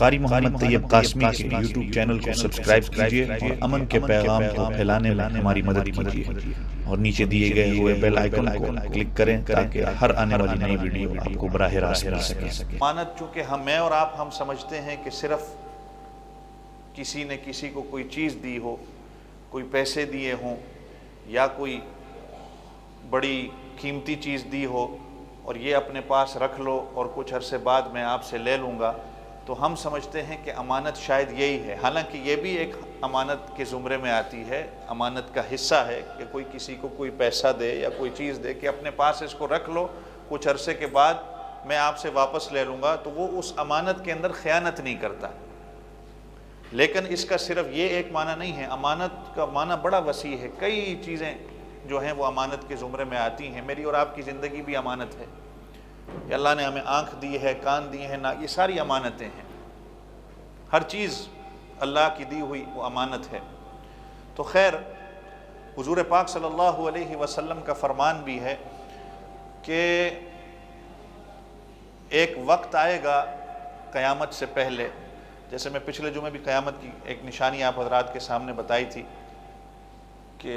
قاری محمد طیب قاسمی کے YouTube channel کو سبسکرائب کیجیے اور امن کے پیغام کو پھیلانے میں ہماری مدد کیجیے اور نیچے دیے گئے ہوئے بیل آئیکن کو کلک کریں تاکہ ہر آنے والی نئی ویڈیو آپ کو براہ راست مل سکے۔ امانت چونکہ میں اور آپ سمجھتے ہیں کہ صرف کسی نے کسی کو کوئی چیز دی ہو، کوئی پیسے دیے ہوں یا کوئی بڑی قیمتی چیز دی ہو اور یہ اپنے پاس رکھ لو اور کچھ عرصے بعد میں آپ سے لے لوں گا، تو ہم سمجھتے ہیں کہ امانت شاید یہی ہے۔ حالانکہ یہ بھی ایک امانت کے زمرے میں آتی ہے، امانت کا حصہ ہے کہ کوئی کسی کو کوئی پیسہ دے یا کوئی چیز دے کہ اپنے پاس اس کو رکھ لو، کچھ عرصے کے بعد میں آپ سے واپس لے لوں گا، تو وہ اس امانت کے اندر خیانت نہیں کرتا۔ لیکن اس کا صرف یہ ایک معنی نہیں ہے، امانت کا معنی بڑا وسیع ہے، کئی چیزیں جو ہیں وہ امانت کے زمرے میں آتی ہیں۔ میری اور آپ کی زندگی بھی امانت ہے کہ اللہ نے ہمیں آنکھ دی ہے، کان دیے ہیں، یہ ساری امانتیں ہیں، ہر چیز اللہ کی دی ہوئی وہ امانت ہے۔ تو خیر، حضور پاک صلی اللہ علیہ وسلم کا فرمان بھی ہے کہ ایک وقت آئے گا قیامت سے پہلے، جیسے میں پچھلے جمعے بھی قیامت کی ایک نشانی آپ حضرات کے سامنے بتائی تھی کہ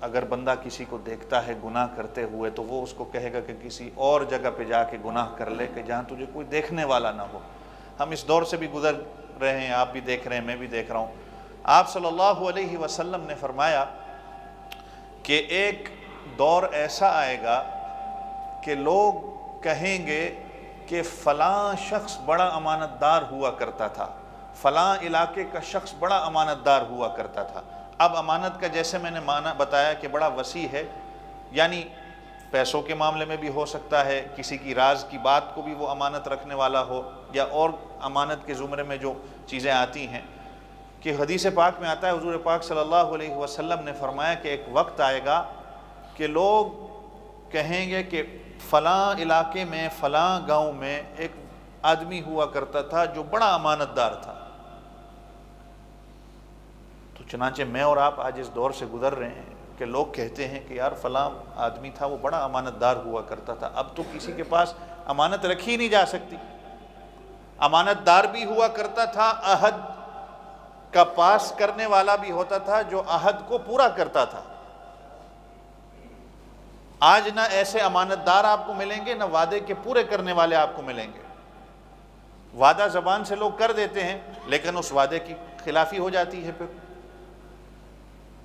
اگر بندہ کسی کو دیکھتا ہے گناہ کرتے ہوئے تو وہ اس کو کہے گا کہ کسی اور جگہ پہ جا کے گناہ کر لے کہ جہاں تجھے کوئی دیکھنے والا نہ ہو۔ ہم اس دور سے بھی گزر رہے ہیں، آپ بھی دیکھ رہے ہیں، میں بھی دیکھ رہا ہوں۔ آپ صلی اللہ علیہ وسلم نے فرمایا کہ ایک دور ایسا آئے گا کہ لوگ کہیں گے کہ فلاں شخص بڑا امانت دار ہوا کرتا تھا، فلاں علاقے کا شخص بڑا امانت دار ہوا کرتا تھا۔ اب امانت کا جیسے میں نے معنی بتایا کہ بڑا وسیع ہے، یعنی پیسوں کے معاملے میں بھی ہو سکتا ہے، کسی کی راز کی بات کو بھی وہ امانت رکھنے والا ہو، یا اور امانت کے زمرے میں جو چیزیں آتی ہیں کہ حدیث پاک میں آتا ہے، حضور پاک صلی اللہ علیہ وسلم نے فرمایا کہ ایک وقت آئے گا کہ لوگ کہیں گے کہ فلاں علاقے میں، فلاں گاؤں میں ایک آدمی ہوا کرتا تھا جو بڑا امانت دار تھا۔ تو چنانچہ میں اور آپ آج اس دور سے گزر رہے ہیں کہ لوگ کہتے ہیں کہ یار فلاں آدمی تھا وہ بڑا امانت دار ہوا کرتا تھا۔ اب تو کسی کے پاس امانت رکھی نہیں جا سکتی۔ امانت دار بھی ہوا کرتا تھا، عہد کا پاس کرنے والا بھی ہوتا تھا جو عہد کو پورا کرتا تھا۔ آج نہ ایسے امانت دار آپ کو ملیں گے، نہ وعدے کے پورے کرنے والے آپ کو ملیں گے۔ وعدہ زبان سے لوگ کر دیتے ہیں لیکن اس وعدے کی خلافی ہو جاتی ہے۔ پھر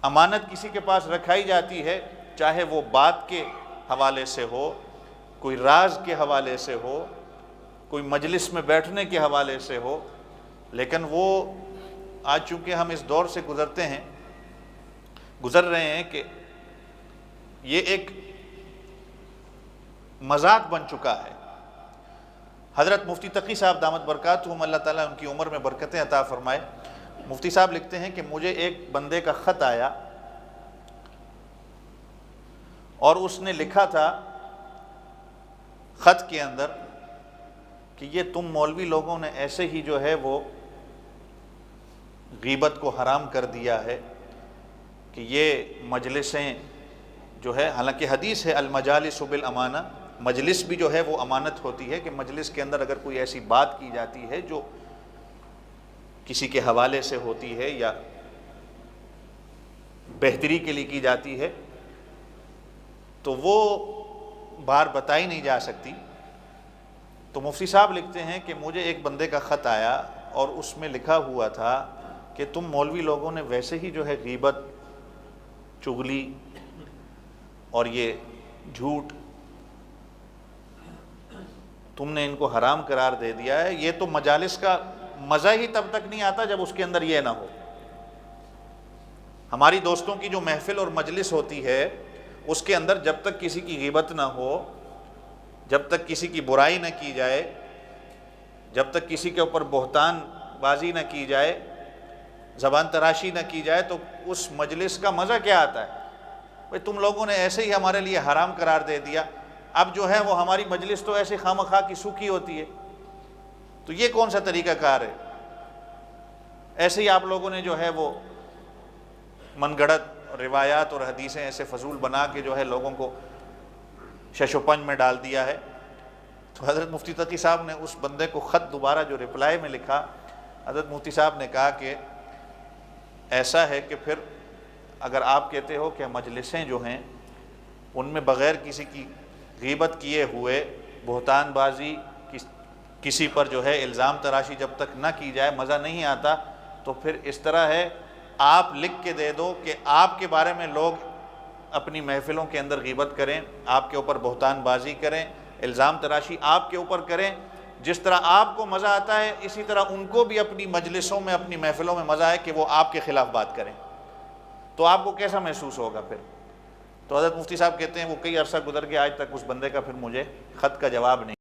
امانت کسی کے پاس رکھائی جاتی ہے، چاہے وہ بات کے حوالے سے ہو، کوئی راز کے حوالے سے ہو، کوئی مجلس میں بیٹھنے کے حوالے سے ہو، لیکن وہ آج چونکہ ہم اس دور سے گزر رہے ہیں کہ یہ ایک مذاق بن چکا ہے۔ حضرت مفتی تقی صاحب دامت برکاتہم، اللہ تعالیٰ ان کی عمر میں برکتیں عطا فرمائے، مفتی صاحب لکھتے ہیں کہ مجھے ایک بندے کا خط آیا اور اس نے لکھا تھا خط کے اندر کہ یہ تم مولوی لوگوں نے ایسے ہی جو ہے وہ غیبت کو حرام کر دیا ہے کہ یہ مجلسیں جو ہے، حالانکہ حدیث ہے المجالس بالامانہ، مجلس بھی جو ہے وہ امانت ہوتی ہے کہ مجلس کے اندر اگر کوئی ایسی بات کی جاتی ہے جو کسی کے حوالے سے ہوتی ہے یا بہتری کے لیے کی جاتی ہے تو وہ بار بتائی نہیں جا سکتی۔ تو مفتی صاحب لکھتے ہیں کہ مجھے ایک بندے کا خط آیا اور اس میں لکھا ہوا تھا کہ تم مولوی لوگوں نے ویسے ہی جو ہے غیبت، چغلی اور یہ جھوٹ تم نے ان کو حرام قرار دے دیا ہے۔ یہ تو مجالس کا مزہ ہی تب تک نہیں آتا جب اس کے اندر یہ نہ ہو۔ ہماری دوستوں کی جو محفل اور مجلس ہوتی ہے اس کے اندر جب تک کسی کی غیبت نہ ہو، جب تک کسی کی برائی نہ کی جائے، جب تک کسی کے اوپر بہتان بازی نہ کی جائے، زبان تراشی نہ کی جائے، تو اس مجلس کا مزہ کیا آتا ہے؟ بھئی تم لوگوں نے ایسے ہی ہمارے لیے حرام قرار دے دیا، اب جو ہے وہ ہماری مجلس تو ایسے خواہ مخواہ کی سوکھی ہوتی ہے، تو یہ کون سا طریقہ کار ہے؟ ایسے ہی آپ لوگوں نے جو ہے وہ من گھڑت روایات اور حدیثیں ایسے فضول بنا کے جو ہے لوگوں کو شش و پنج میں ڈال دیا ہے۔ تو حضرت مفتی تقی صاحب نے اس بندے کو خط دوبارہ جو رپلائی میں لکھا، حضرت مفتی صاحب نے کہا کہ ایسا ہے کہ پھر اگر آپ کہتے ہو کہ مجلسیں جو ہیں ان میں بغیر کسی کی غیبت کیے ہوئے بہتان بازی کسی پر جو ہے الزام تراشی جب تک نہ کی جائے مزہ نہیں آتا، تو پھر اس طرح ہے آپ لکھ کے دے دو کہ آپ کے بارے میں لوگ اپنی محفلوں کے اندر غیبت کریں، آپ کے اوپر بہتان بازی کریں، الزام تراشی آپ کے اوپر کریں، جس طرح آپ کو مزہ آتا ہے اسی طرح ان کو بھی اپنی مجلسوں میں اپنی محفلوں میں مزہ آئے کہ وہ آپ کے خلاف بات کریں، تو آپ کو کیسا محسوس ہوگا پھر؟ تو حضرت مفتی صاحب کہتے ہیں وہ کئی عرصہ گزر گیا، آج تک اس بندے کا پھر مجھے خط کا جواب نہیں